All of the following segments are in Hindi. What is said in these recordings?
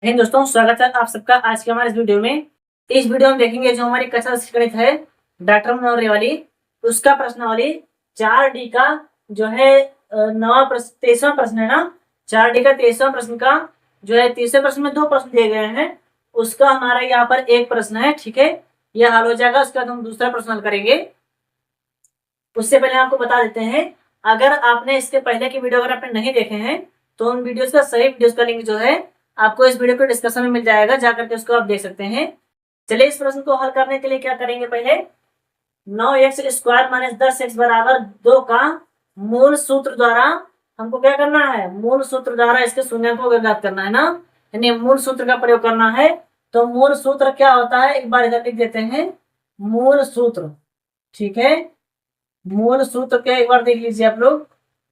hey दोस्तों, स्वागत है आप सबका आज के हमारे इस वीडियो में। इस वीडियो में देखेंगे जो हमारी कक्षा गणित है डॉक्टर मनोहर वाली, उसका प्रश्नावली 4D का जो है नवा प्रश्न 23वां प्रश्न है ना। 4D का 23वां प्रश्न का जो है तीसरे प्रश्न में 2 प्रश्न दिए गए हैं, उसका हमारा यहाँ पर एक प्रश्न है। ठीक है, यह हल हो जाएगा, उसके बाद हम दूसरा प्रश्न हल करेंगे। उससे पहले आपको बता देते हैं, अगर आपने इसके पहले की वीडियो अगर आपने नहीं देखे हैं तो उन वीडियोस का सही वीडियोस का लिंक जो है आपको इस वीडियो के डिस्क्रिप्शन में मिल जाएगा, जाकर के उसको आप देख सकते हैं। चलिए इस प्रश्न को हल करने के लिए क्या करेंगे, पहले 9x² - 10x बराबर 2 का मूल सूत्र द्वारा हमको क्या करना है, मूल सूत्र द्वारा इसके शून्य को ज्ञात करना है ना, यानी मूल सूत्र का प्रयोग करना है। तो मूल सूत्र क्या होता है, एक बार इधर लिख देते हैं मूल सूत्र। ठीक है, मूल सूत्र के एक बार देख लीजिए आप लोग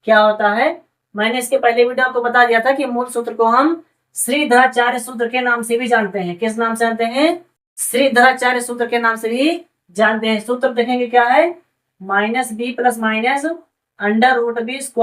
क्या होता है। मैंने इसके पहले वीडियो आपको बता दिया था कि मूल सूत्र को हम श्रीधराचार्य सूत्र के नाम से भी जानते हैं। किस नाम से जानते हैं, श्रीधराचार्य सूत्र के नाम से भी जानते हैं। सूत्र देखेंगे क्या है, -b + -√b² -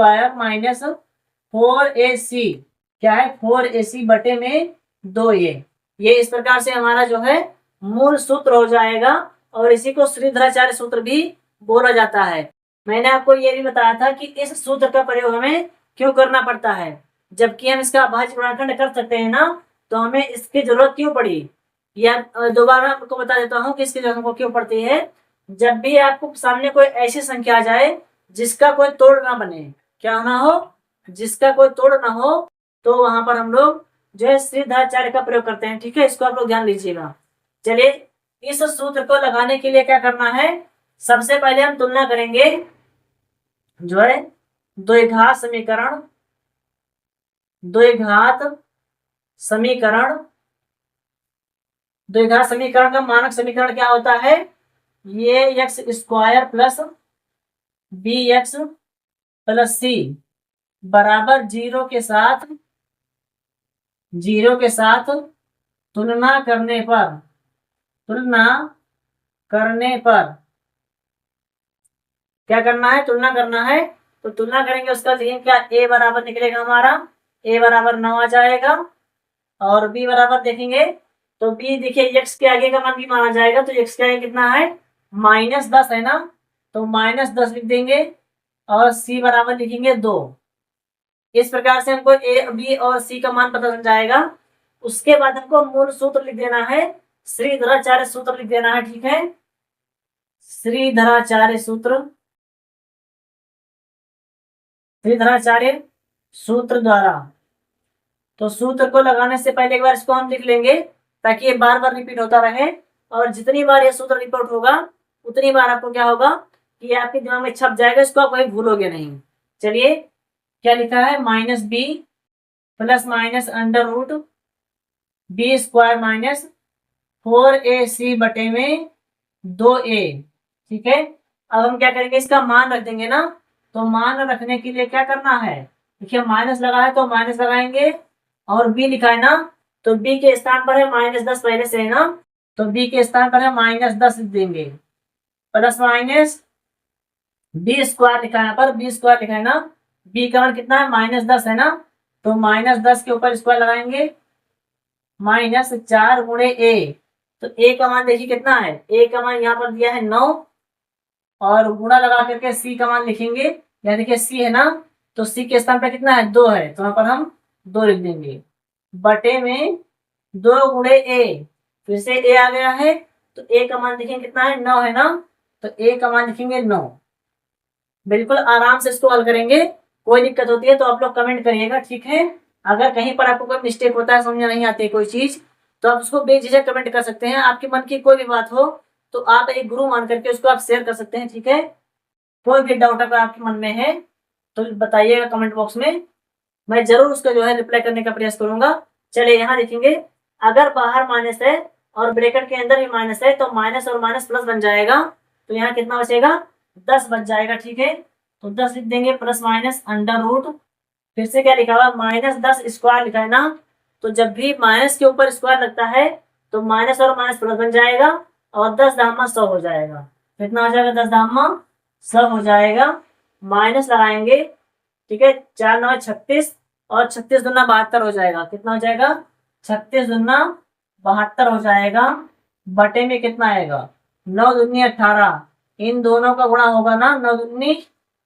4ac क्या है, 4ac बटे में 2a। ये इस प्रकार से हमारा जो है मूल सूत्र हो जाएगा, और इसी को श्रीधराचार्य सूत्र भी बोला जाता है। मैंने आपको ये भी बताया था कि इस सूत्र का प्रयोग हमें क्यों करना पड़ता है, जबकि हम इसका अभाज्य गुणनखंड कर सकते हैं ना, तो हमें इसकी जरूरत क्यों पड़ी। या दोबारा आपको बता देता हूँ कि इसकी जरूरत हमको क्यों पड़ती है। जब भी आपको सामने कोई ऐसी संख्या आ जाए जिसका कोई तोड़ ना बने, क्या ना हो, जिसका कोई तोड़ ना हो, तो वहां पर हम लोग जो है श्रीधराचार्य का प्रयोग करते हैं। ठीक है, इसको आप लोग ध्यान लीजिएगा। चलिए इस सूत्र को लगाने के लिए क्या करना है, सबसे पहले हम तुलना करेंगे जो है द्विघात समीकरण। द्विघात समीकरण द्विघात समीकरण का मानक समीकरण क्या होता है, ये x² + bx + c बराबर 0 के साथ तुलना करने पर क्या करना है, तुलना करना है। तो तुलना करेंगे, उसका लिखेंगे क्या, a बराबर निकलेगा हमारा, a बराबर 9 आ जाएगा। और b बराबर देखेंगे तो b देखिए x के आगे का मान भी माना जाएगा, तो x के आगे कितना है, -10 है ना, तो -10 लिख देंगे। और c बराबर लिखेंगे 2। इस प्रकार से हमको a, b और c का मान पता चल जाएगा। उसके बाद हमको मूल सूत्र लिख देना है, श्रीधराचार्य सूत्र लिख देना है। ठीक है, श्रीधराचार्य सूत्र द्वारा। तो सूत्र को लगाने से पहले एक बार इसको हम लिख लेंगे, ताकि ये बार बार रिपीट होता रहे, और जितनी बार ये सूत्र रिपीट होगा उतनी बार आपको क्या होगा कि ये आपके दिमाग में छप जाएगा, इसको आप कभी भूलोगे नहीं। चलिए क्या लिखा है, -b + -√b² - 4ac बटे में 2a। ठीक है, अब हम क्या करेंगे, इसका मान रख देंगे ना। तो मान रखने के लिए क्या करना है, देखिए माइनस लगा है तो माइनस लगाएंगे, और b लिखा है ना, तो b के स्थान पर है -10 पहले से है ना, तो b के स्थान पर है -10 लिख देंगे। प्लस माइनस b² लिखा है, यहाँ पर b² लिखा है ना, b का मान कितना है, -10 है ना, तो -10 के ऊपर स्क्वायर लगाएंगे, -4 × a। तो a का मान देखिए कितना है, a का मान यहाँ पर दिया है 9, और गुणा लगा करके c का मान लिखेंगे। यहाँ देखिए c है ना, तो c के स्थान पर कितना है, 2 है, तो यहाँ पर हम 2 लिख देंगे, बटे में 2 × a। फिर से a आ गया है, तो a का मान देखेंगे कितना है, 9 है ना, तो a का मान लिखेंगे 9। बिल्कुल आराम से इसको हल करेंगे, कोई दिक्कत होती है तो आप लोग कमेंट करिएगा। ठीक है, अगर कहीं पर आपको कोई मिस्टेक होता है, समझ नहीं आती कोई चीज, तो आप उसको बेझिझक कमेंट कर सकते हैं। आपके मन की कोई भी बात हो तो आप एक गुरु मान करके उसको आप शेयर कर सकते हैं। ठीक है, कोई भी डाउट अगर आपके मन में है तो बताइएगा कमेंट बॉक्स में, मैं जरूर उसका जो है रिप्लाई करने का प्रयास करूंगा। चलिए यहाँ देखेंगे, अगर बाहर माइनस है और ब्रैकेट के अंदर भी माइनस है, तो माइनस और माइनस प्लस बन जाएगा, तो यहाँ कितना बचेगा, 10 बच जाएगा। ठीक है, तो 10 लिख देंगे, प्लस माइनस √। फिर से क्या लिखा हुआ, -10² लिखा है ना, तो जब भी माइनस के ऊपर स्क्वायर लगता है तो माइनस और माइनस प्लस बन जाएगा, और 10 धामा 100 हो जाएगा। कितना हो जाएगा, 10 धामा 100 हो जाएगा। माइनस लगाएंगे, ठीक है, 4 9 36, और 36 दूना 72 हो जाएगा। कितना हो जाएगा, 36 दूना 72 हो जाएगा, बटे में कितना आएगा 9 दूनी 18, इन दोनों का गुणा होगा ना 9 दूनी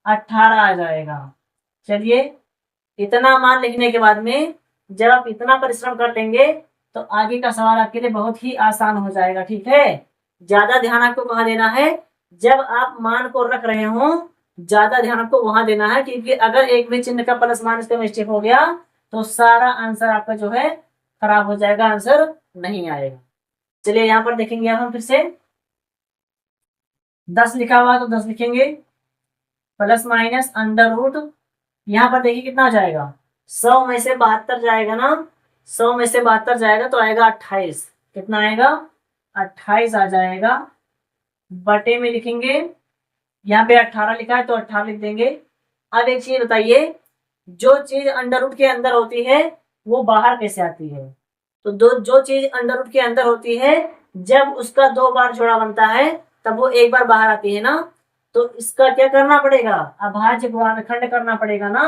18 आ जाएगा। चलिए इतना मान लिखने के बाद में जब आप इतना परिश्रम कर लेंगे तो आगे का सवाल आपके लिए बहुत ही आसान हो जाएगा। ठीक है, ज्यादा ध्यान आपको कहाँ देना है, जब आप मान को रख रहे हो ज्यादा ध्यान आपको वहां देना है, क्योंकि अगर एक भी चिन्ह का प्लस माइनस का मिस्टेक हो गया तो सारा आंसर आपका जो है खराब हो जाएगा, आंसर नहीं आएगा। चलिए यहाँ पर देखेंगे अब हम फिर से 10 लिखा हुआ तो 10 लिखेंगे, प्लस माइनस अंडर रूट, यहाँ पर देखिए कितना हो जाएगा 100 में से 72 जाएगा ना, 100 में से 72 जाएगा तो आएगा 28, कितना आएगा 28 आ जाएगा, बटे में लिखेंगे, यहाँ पे 18 लिखा है तो 18 लिख देंगे। अब एक चीज बताइए, जो चीज अंडर रूट के अंदर होती है वो बाहर कैसे आती है, तो जो चीज अंडर रूट के अंदर होती है जब उसका 2 बार जोड़ा बनता है तब वो एक बार बाहर आती है ना, तो इसका क्या करना पड़ेगा, अभाज्य गुणनखंड करना पड़ेगा ना।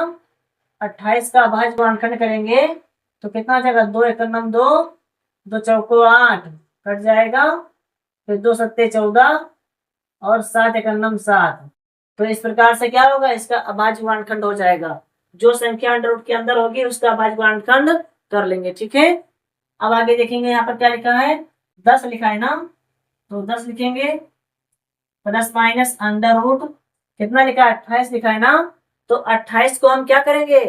28 का अभाज्य गुणनखंड करेंगे तो कितना आ जाएगा 2 एकम 2, 2 चौको 8 कट जाएगा, फिर 2 सत्ते 14 और 7 एकम 7, तो इस प्रकार से क्या होगा इसका अभाज्य गुणनखंड हो जाएगा। जो संख्या अंडर रूट के अंदर होगी उसका अभाज्य गुणनखंड कर लेंगे। ठीक है, अब आगे देखेंगे यहाँ पर क्या लिखा है, 10 लिखा है ना, तो 10 लिखेंगे, प्लस माइनस अंडर रूट कितना लिखा है 28 लिखा है ना, तो 28 को हम क्या करेंगे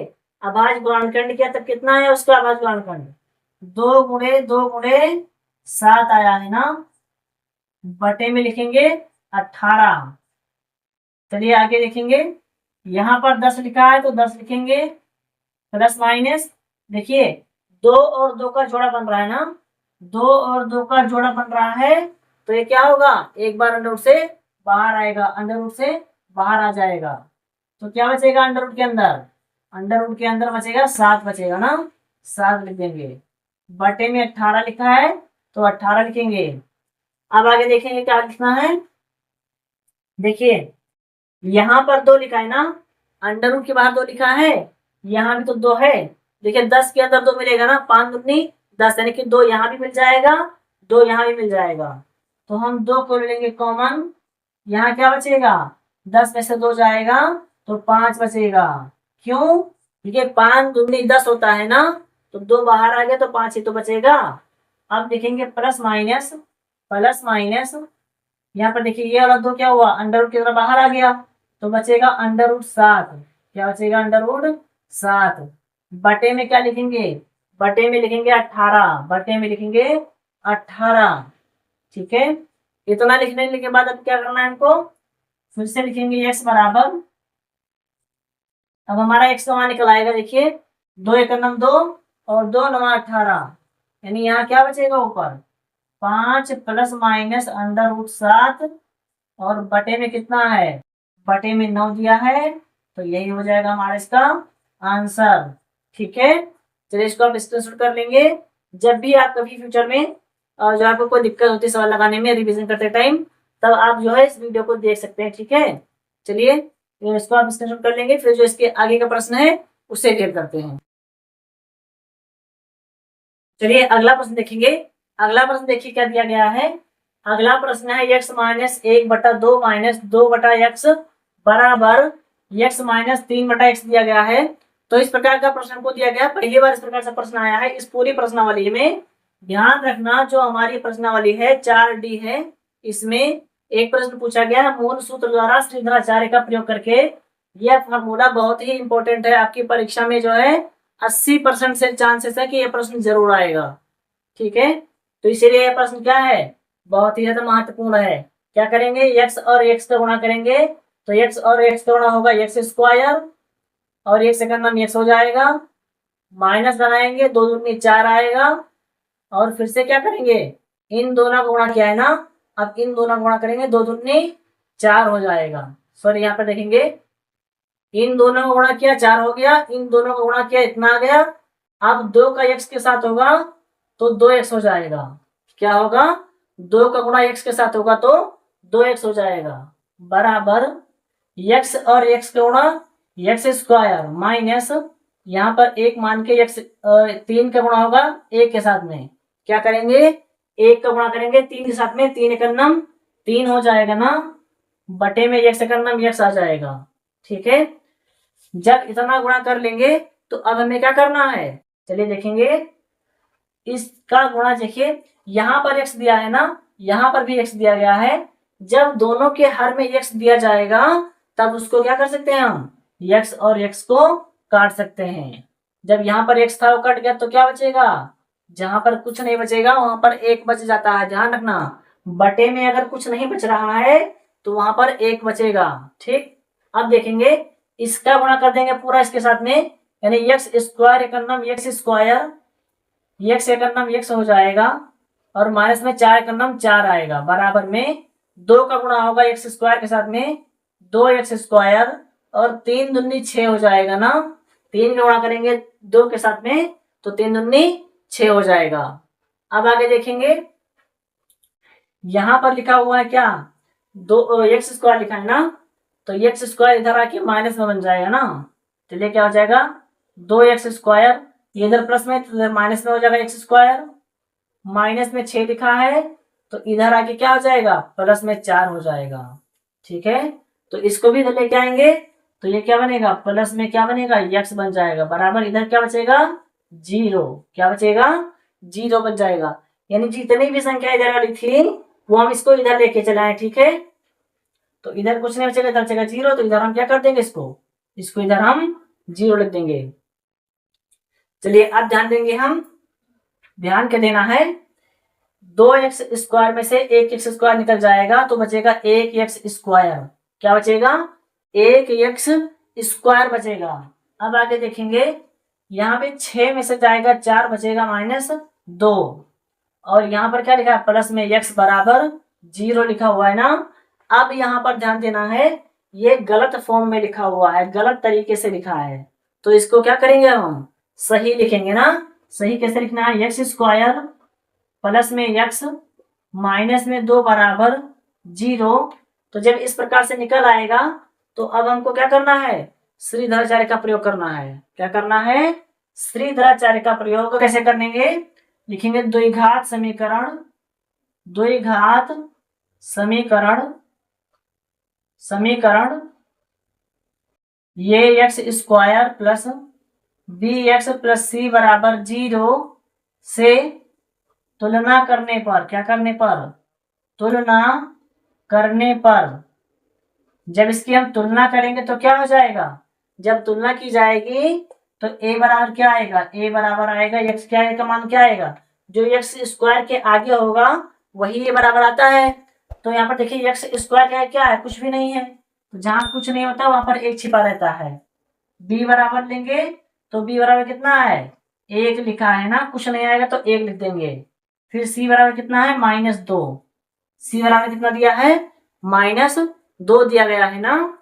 अभाज्य गुणनखंड किया तब कितना है उसका अभाज्य गुणनखंड 2 गुणे 2 गुणे 7 आया है ना, बटे में लिखेंगे 18। चलिए आगे देखेंगे, यहाँ पर 10 लिखा है तो 10 लिखेंगे, प्लस माइनस देखिए 2 और 2 का जोड़ा बन रहा है ना, 2 और 2 का जोड़ा बन रहा है तो ये क्या होगा एक बार अंडर रूट से बाहर आएगा, अंडर रूट से बाहर आ जाएगा, तो क्या बचेगा अंडर रूट के अंदर, अंडर रूट के अंदर बचेगा 7 बचेगा ना, 7 लिख देंगे, बटे में 18 लिखा है तो 18 लिखेंगे। अब आगे देखेंगे क्या लिखना है, देखिए यहाँ पर 2 लिखा है ना, अंडर रूट के बाहर 2 लिखा है, यहाँ भी तो 2 है, देखिए 10 के अंदर 2 मिलेगा ना, 5 दूनी 10 यानी कि 2 यहाँ भी मिल जाएगा, 2 यहाँ भी मिल जाएगा, तो हम 2 को ले लेंगे कॉमन, यहाँ क्या बचेगा 10 में से 2 जाएगा तो 5 बचेगा, क्यों क्योंकि 5 दूनी 10 होता है ना, तो 2 बाहर आ गया तो 5 ही तो बचेगा। अब देखेंगे प्लस माइनस, प्लस माइनस यहाँ पर देखिए ये वाला 2 क्या हुआ अंडर रूट की तरफ बाहर आ गया तो बचेगा अंडर रूट 7, क्या बचेगा अंडर रूट 7, बटे में क्या लिखेंगे, बटे में लिखेंगे 18, बटे में लिखेंगे 18। ठीक है, इतना लिखने के बाद अब क्या करना है हमको, फिर से लिखेंगे x बराबर, अब हमारा x का मान निकल आएगा, देखिए 2 एकम 2 और 2 9 18, यानी यहाँ क्या बचेगा ऊपर 5 प्लस माइनस अंडर रूट 7 और बटे में कितना है, बटे में 9 दिया है, तो यही हो जाएगा हमारा इसका आंसर। ठीक है, चलिए इसको आप स्क्रीनशॉट कर लेंगे, जब भी आप कभी फ्यूचर में जो आपको कोई दिक्कत होती है सवाल लगाने में रिवीजन करते टाइम, तब आप जो है इस वीडियो को देख सकते हैं। ठीक है, चलिए इसको आप स्क्रीनशॉट कर लेंगे, फिर जो इसके आगे का प्रश्न है उसे क्लियर करते हैं। चलिए अगला प्रश्न देखेंगे, अगला प्रश्न देखिए क्या दिया गया है, अगला प्रश्न है x माइनस 1/2 माइनस 2/x बराबर x माइनस 3/x दिया गया है। तो इस प्रकार का प्रश्न को दिया गया, पहली बार इस प्रकार से प्रश्न आया है। इस पूरी प्रश्नावली में ध्यान रखना जो हमारी प्रश्नावली है 4D है, इसमें एक प्रश्न पूछा गया है मूल सूत्र द्वारा श्रीधराचार्य का प्रयोग करके। यह फॉर्मूला बहुत ही इंपॉर्टेंट है, आपकी परीक्षा में जो है 80% से चांसेस है कि यह प्रश्न जरूर आएगा। ठीक है, तो इसीलिए यह प्रश्न क्या है बहुत ही ज्यादा महत्वपूर्ण है। क्या करेंगे x और x का गुणा करेंगे, तो x और x का गुणा होगा x स्क्वायर और एक सेकंड में x हो जाएगा, माइनस बनाएंगे 2 दूनी 4 आएगा, और फिर से क्या करेंगे इन दोनों का गुणा किया है ना, अब इन दोनों का गुणा करेंगे 2 दूनी 4 हो जाएगा। सॉरी यहाँ पे देखेंगे इन दोनों का गुणा किया 4 हो गया, इन दोनों का गुणा किया इतना आ गया, अब 2 का x के साथ होगा तो 2x हो जाएगा, क्या होगा 2 का गुणा x के साथ होगा तो 2x हो जाएगा, बराबर x और x का गुणा x स्क्वायर माइनस यहाँ पर एक मान के x 3 का गुणा होगा 1 के साथ में, क्या करेंगे 1 का गुणा करेंगे 3 के साथ में, 3 एकम 3 हो जाएगा ना, बटे में x एकम x आ जाएगा। ठीक है, जब इतना गुणा कर लेंगे तो अब हमें क्या करना है, चलिए देखेंगे। इसका गुणा देखिए, यहाँ पर x दिया है ना, यहाँ पर भी x दिया गया है। जब दोनों के हर में x दिया जाएगा तब उसको क्या कर सकते हैं हम, x और x को काट सकते हैं। जब यहाँ पर x था वो कट गया तो क्या बचेगा, जहां पर कुछ नहीं बचेगा वहां पर 1 बच जाता है। ध्यान रखना, बटे में अगर कुछ नहीं बच रहा है तो वहां पर 1 बचेगा। ठीक, अब देखेंगे इसका गुणा कर देंगे पूरा इसके साथ में, यानी x स्क्वायर एकम x स्क्वायर, x एकम x हो जाएगा और माइनस में 4 एकम 4 आएगा, बराबर में 2 का गुणा होगा x स्क्वायर के साथ में 2x स्क्वायर और 3 दूनी 6 हो जाएगा ना, 3 का गुणा करेंगे 2 के साथ में तो 3 दूनी 6 हो जाएगा। अब आगे देखेंगे, यहां पर लिखा हुआ है क्या, 2x स्क्वायर लिखा है ना, तो x स्क्वायर इधर आके माइनस में बन जाएगा ना, चलिए क्या हो जाएगा 2x स्क्वायर, इधर प्लस में तो इधर माइनस में हो जाएगा x स्क्वायर, माइनस में 6 लिखा है तो इधर आके क्या हो जाएगा प्लस में 4 हो जाएगा। ठीक है, तो इसको भी इधर लेके आएंगे तो ये क्या बनेगा, प्लस में क्या बनेगा x बन जाएगा, बराबर इधर क्या बचेगा 0, क्या बचेगा 0 बच जाएगा। यानी जितनी भी संख्या इधर वाली थी वो हम इसको इधर लेके चले आए। ठीक है, तो इधर कुछ नहीं बचेगा, इधर बचेगा 0, तो इधर हम क्या कर देंगे, इसको इधर हम 0 लिख देंगे। चलिए अब ध्यान देंगे, हम ध्यान क्या देना है, 2x स्क्वायर में से 1x स्क्वायर निकल जाएगा तो बचेगा 1x स्क्वायर, क्या बचेगा 1x स्क्वायर बचेगा। अब आगे देखेंगे, यहाँ पे 6 में से जाएगा 4 बचेगा -2 और यहाँ पर क्या लिखा है प्लस में x बराबर 0 लिखा हुआ है ना। अब यहाँ पर ध्यान देना है, ये गलत फॉर्म में लिखा हुआ है, गलत तरीके से लिखा है, तो इसको क्या करेंगे हम सही लिखेंगे ना। सही कैसे लिखना है, x स्क्वायर प्लस में x माइनस में 2 बराबर 0। तो जब इस प्रकार से निकल आएगा तो अब हमको क्या करना है, श्रीधराचार्य का प्रयोग करना है। क्या करना है, श्रीधराचार्य का प्रयोग कैसे करेंगे, लिखेंगे द्विघात समीकरण, द्विघात समीकरण समीकरण ये x square plus b x plus c बराबर 0 से तुलना करने पर, क्या करने पर, तुलना करने पर, जब इसकी हम तुलना करेंगे तो क्या हो जाएगा, जब तुलना की जाएगी तो a बराबर क्या आएगा, a बराबर आएगा x, क्या का मान क्या आएगा, जो x स्क्वायर के आगे होगा वही a बराबर आता है। तो यहाँ पर देखिए x स्क्वायर क्या है, कुछ भी नहीं है, तो जहां कुछ नहीं होता वहां पर 1 छिपा रहता है। b बराबर लेंगे तो b बराबर कितना है 1 लिखा है ना, कुछ नहीं आएगा तो 1 लिख देंगे। फिर c बराबर कितना है -2, c बराबर कितना दिया है -2 दिया गया है ना।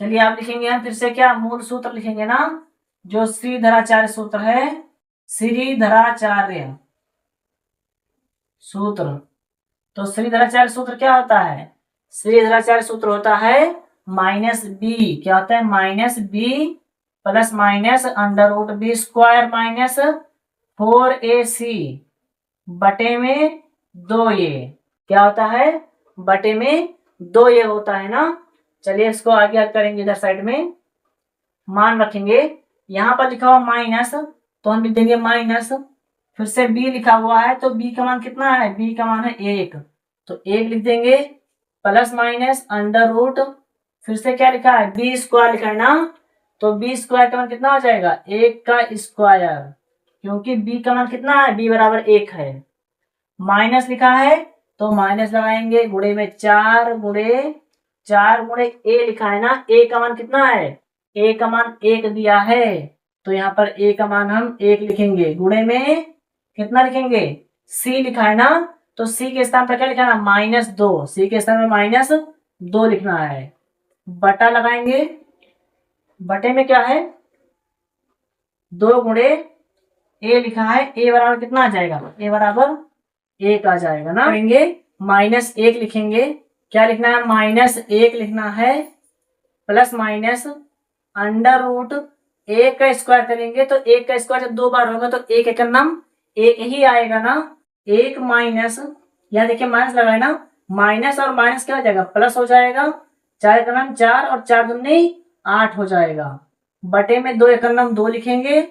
चलिए आप लिखेंगे, हम फिर से क्या मूल सूत्र लिखेंगे ना, जो श्रीधराचार्य सूत्र है, श्रीधराचार्य सूत्र। तो श्रीधराचार्य सूत्र क्या होता है, श्रीधराचार्य सूत्र होता है -b, क्या होता है -b plus minus √b square minus 4ac बटे में 2a, क्या होता है बटे में 2a होता है ना। चलिए इसको आगे हल करेंगे, इधर साइड में मान रखेंगे, यहाँ पर लिखा हुआ माइनस तो हम लिख देंगे माइनस, फिर से b लिखा हुआ है तो b का मान कितना है, b का मान है 1 तो 1 लिख देंगे प्लस माइनस अंडर √ फिर से क्या लिखा है b स्क्वायर लिखा है ना, तो b स्क्वायर का मान कितना हो जाएगा 1 का स्क्वायर, क्योंकि b का मान कितना है b बराबर 1 है। माइनस लिखा है तो माइनस लगाएंगे, गुणे में 4 गुणे a लिखा है ना, a का मान कितना है, a का मान 1 दिया है तो यहाँ पर a का मान हम 1 लिखेंगे, गुणे में कितना लिखेंगे c लिखा है ना, तो c के स्थान पर क्या लिखा है -2, c के स्थान में -2 लिखना है। बटा लगाएंगे, बटे में क्या है 2 गुणे a लिखा है, a बराबर कितना आ जाएगा, a बराबर 1 आ जाएगा ना। करेंगे -1 लिखेंगे, क्या लिखना है -1 लिखना है प्लस माइनस अंडर √ एक का स्क्वायर करेंगे तो एक का स्क्वायर जब 2 बार होगा तो एक एक नम एक ही आएगा ना। एक माइनस, यहाँ देखिए माइनस लगा है ना, माइनस और माइनस क्या हो जाएगा, प्लस हो जाएगा। 4 का नाम 4 और 4 दूनी 8 हो जाएगा। बटे में 2 एक नाम 2 लिखेंगे।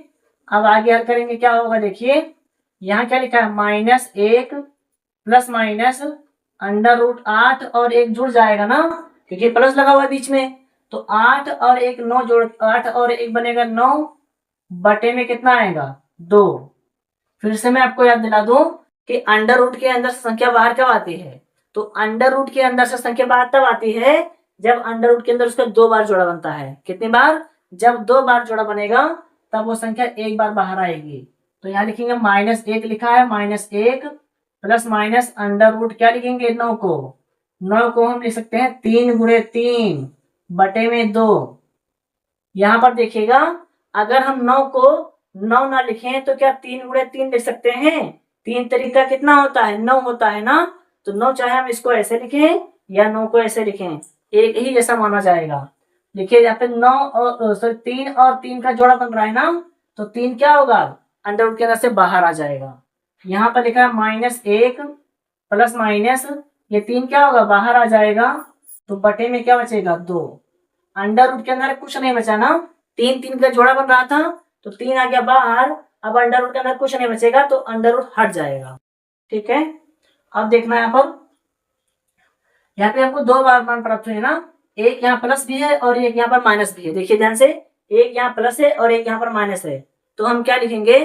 अब आगे हल करेंगे, क्या होगा देखिए, यहाँ क्या लिखा है, -1 प्लस माइनस √8 और 1 जुड़ जाएगा ना, क्योंकि प्लस लगा हुआ है बीच में। तो 8 और 1 9 जोड़ 8 और 1 बनेगा 9, बटे में कितना आएगा 2। फिर से मैं आपको याद दिला दूं कि अंडर रूट के अंदर से संख्या बाहर कब आती है, तो अंडर रूट के अंदर से संख्या बाहर तब आती है जब अंडर रूट के अंदर उसका 2 बार जोड़ा बनता है। कितनी बार, जब 2 बार जोड़ा बनेगा तब वो संख्या 1 बार बाहर आएगी। तो यहाँ लिखेंगे -1 लिखा है, -1 प्लस माइनस अंडर रूट क्या लिखेंगे 9 को, 9 को हम लिख सकते हैं 3 गुणे 3 बटे में 2। यहाँ पर देखिएगा, अगर हम 9 को 9 ना लिखें तो क्या 3 गुणे 3 लिख सकते हैं। 3 तरीका कितना होता है, 9 होता है ना। तो 9 चाहे हम इसको ऐसे लिखें या 9 को ऐसे लिखें, एक ही जैसा माना जाएगा। देखिए यहाँ पे 9 और 3 और 3 का जोड़ा बन रहा है ना, तो 3 क्या होगा, अंडर रूट के अंदर से बाहर आ जाएगा। यहाँ पर लिखा है -1 प्लस माइनस, ये 3 क्या होगा, बाहर आ जाएगा। तो बटे में क्या बचेगा 2। अंडर रूट के अंदर कुछ नहीं बचा ना, 3 3 का जोड़ा बन रहा था तो 3 आ गया बाहर। अब अंडर रूट के अंदर कुछ नहीं बचेगा तो अंडर रूट हट जाएगा। ठीक है, अब देखना है यहाँ पे हमको 2 बार मान प्राप्त हुए ना, एक यहाँ प्लस भी है और एक यहाँ पर माइनस भी है। देखिए ध्यान से, एक यहाँ प्लस है और एक यहाँ पर माइनस है। तो हम क्या लिखेंगे,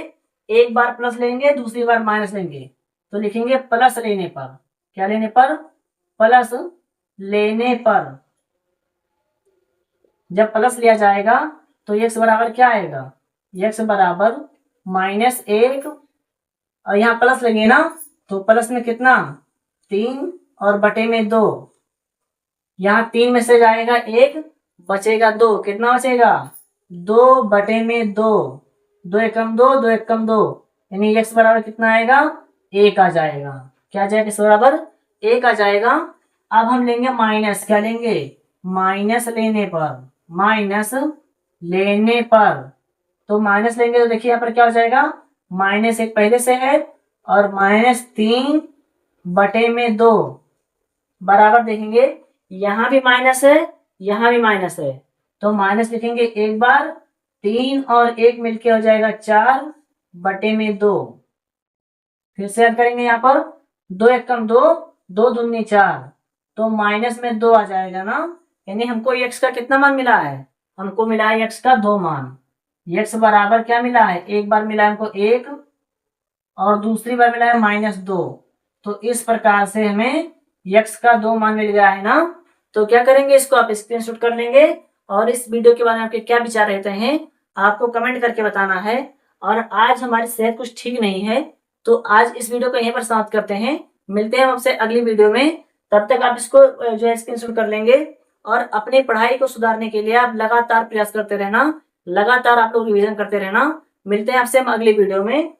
एक बार प्लस लेंगे दूसरी बार माइनस लेंगे। तो लिखेंगे प्लस लेने पर, क्या लेने पर, प्लस लेने पर। जब प्लस लिया जाएगा तो x बराबर क्या आएगा, x बराबर -1 और यहाँ प्लस लेंगे ना, तो प्लस में कितना 3 और बटे में 2। यहाँ 3 में से जाएगा 1, बचेगा 2, कितना बचेगा 2 बटे में 2, 2 एकम 2, 2 एकम 2, यानी x बराबर कितना आएगा 1 आ जाएगा। क्या आ जाएगा, x बराबर 1 आ जाएगा। अब हम लेंगे माइनस, क्या लेंगे, माइनस लेने पर, माइनस लेने पर। तो माइनस लेंगे तो देखिए यहाँ पर क्या हो जाएगा, -1 पहले से है और -3 बटे में 2 बराबर, देखेंगे यहाँ भी माइनस है यहाँ भी माइनस है। तो माइनस लिखेंगे एक बार, 3 और 1 मिलके हो जाएगा 4 बटे में 2। फिर से ऐड करेंगे यहाँ पर, 2 एकम 2, 2 दूनी 4, तो माइनस में 2 आ जाएगा ना। यानी हमको x का कितना मान मिला है, हमको मिला है x का 2 मान। x बराबर क्या मिला है, एक बार मिला है हमको 1 और दूसरी बार मिला है -2। तो इस प्रकार से हमें x का 2 मान मिल गया है ना। तो क्या करेंगे, इसको आप स्क्रीनशॉट कर लेंगे और इस वीडियो के बारे में आपके क्या विचार रहते हैं आपको कमेंट करके बताना है। और आज हमारी सेहत कुछ ठीक नहीं है तो आज इस वीडियो को यहीं पर समाप्त करते हैं। मिलते हैं आपसे अगली वीडियो में, तब तक आप इसको जो है स्क्रीनशॉट कर लेंगे और अपनी पढ़ाई को सुधारने के लिए आप लगातार प्रयास करते रहना, लगातार आप लोग रिवीजन करते रहना। मिलते हैं आपसे हम अगली वीडियो में।